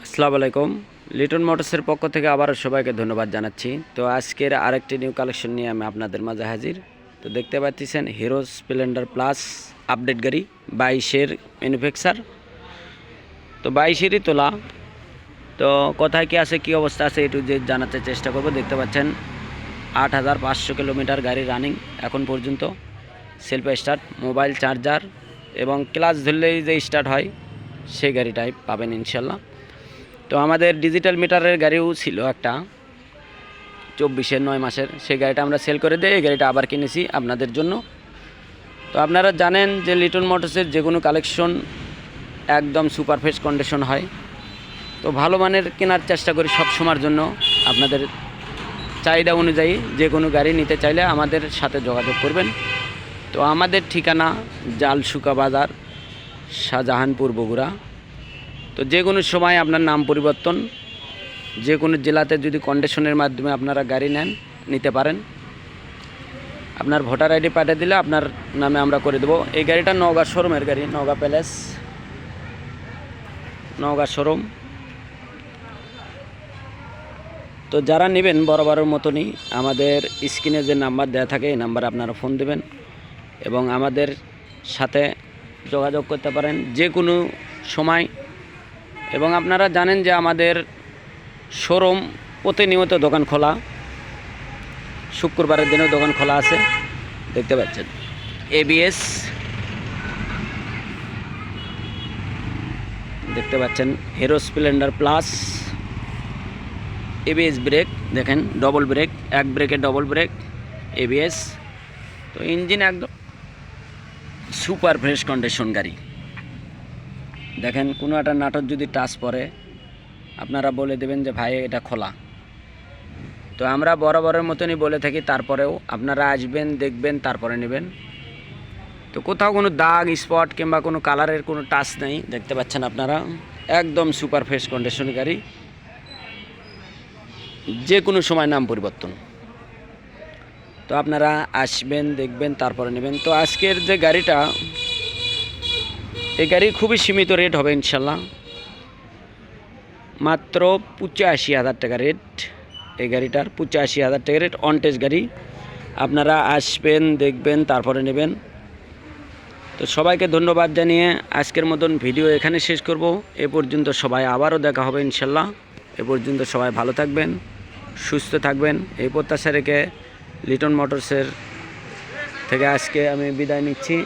আসসালামু আলাইকুম। লিটন মোটরসের পক্ষ থেকে আবারও সবাইকে ধন্যবাদ জানাচ্ছি। তো আজকের আরেকটি নিউ কালেকশন নিয়ে আমি আপনাদের মাঝে হাজির। তো দেখতে পাচ্ছেন হিরো স্প্লেন্ডার প্লাস আপডেট গাড়ি 22-এর ম্যানুফ্যাকচার। তো 22-এরই তোলা। তো কোথায় কি আছে, কি অবস্থা আছে, একটু যে জানাতে চেষ্টা করব। দেখতে পাচ্ছেন 8500 কিলোমিটার গাড়ি রানিং এখন পর্যন্ত। সেলফ স্টার্ট, মোবাইল চার্জার এবং ক্লাচ ধরলেই যে স্টার্ট হয় সেই গাড়িটাই পাবেন ইনশাল্লাহ। তো আমাদের ডিজিটাল মিটারের গাড়িও ছিল একটা 24-এর 9 মাসের, সেই গাড়িটা আমরা সেল করে দিয়ে এই গাড়িটা আবার কিনেছি আপনাদের জন্য। তো আপনারা জানেন যে লিটন মোটরসের যে কোনো কালেকশন একদম সুপার ফ্রেশ কন্ডিশন হয়। তো ভালো মানের কেনার চেষ্টা করি সব সময়ের জন্য। আপনাদের চাহিদা অনুযায়ী যে কোনো গাড়ি নিতে চাইলে আমাদের সাথে যোগাযোগ করবেন। তো আমাদের ঠিকানা জালসুকা বাজার, শাহজাহানপুর, বগুড়া। তো যে কোনো সময় আপনার নাম পরিবর্তন, যে কোনো জেলাতে যদি কন্ডিশনের মাধ্যমে আপনারা গাড়ি নেন নিতে পারেন। আপনার ভোটার আইডি পাঠিয়ে দিলে আপনার নামে আমরা করে দেবো। এই গাড়িটা নওগাঁ শোরুমের গাড়ি, নওগাঁ প্যালেস, নওগাঁ শোরুম। তো যারা নেবেন বরাবরের মতনই আমাদের স্ক্রিনে যে নাম্বার দেওয়া থাকে এই নাম্বারে আপনারা ফোন দেবেন এবং আমাদের সাথে যোগাযোগ করতে পারেন যে কোনো সময়। এবং আপনারা জানেন যে আমাদের শোরুম প্রতিনিয়ত দোকান খোলা, শুক্রবারের দিনেও দোকান খোলা আছে। দেখতে পাচ্ছেন এবিএস, দেখতে পাচ্ছেন hero Splendor plus ABS brake, দেখেন ডবল ব্রেক, এক ব্রেকে ডবল ব্রেক এবিএস। তো ইঞ্জিন একদম সুপার ফ্রেশ কন্ডিশন গাড়ি। দেখেন কোনো একটা নাটক যদি টাচ পড়ে আপনারা বলে দেবেন যে ভাই এটা খোলা। তো আমরা বরাবরের মতনই বলে থাকি, তারপরেও আপনারা আসবেন, দেখবেন, তারপরে নেবেন। তো কোথাও কোনো দাগ স্পট কিংবা কোনো কালারের কোনো টাচ নেই, দেখতে পাচ্ছেন আপনারা। একদম সুপার ফ্রেশ কন্ডিশন গাড়ি, যে কোনো সময় নাম পরিবর্তন। তো আপনারা আসবেন, দেখবেন, তারপরে নেবেন। তো আজকের যে গাড়িটা, এই গাড়ি খুবই সীমিত রেট হবে ইনশাল্লাহ, মাত্র 85,000 টাকা রেট। এই গাড়িটার 85,000 টাকা রেট, অনটেজ গাড়ি। আপনারা আসবেন, দেখবেন, তারপরে নেবেন। তো সবাইকে ধন্যবাদ জানিয়ে আজকের মতন ভিডিও এখানে শেষ করব। এ পর্যন্ত সবাই আবারও দেখা হবে ইনশাল্লাহ। এ পর্যন্ত সবাই ভালো থাকবেন, সুস্থ থাকবেন, এই প্রত্যাশা রেখে লিটন মোটরসের থেকে আজকে আমি বিদায় নিচ্ছি।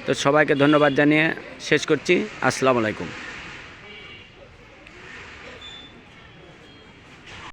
তো সবাইকে ধন্যবাদ জানিয়ে শেষ করছি। আসসালামু আলাইকুম।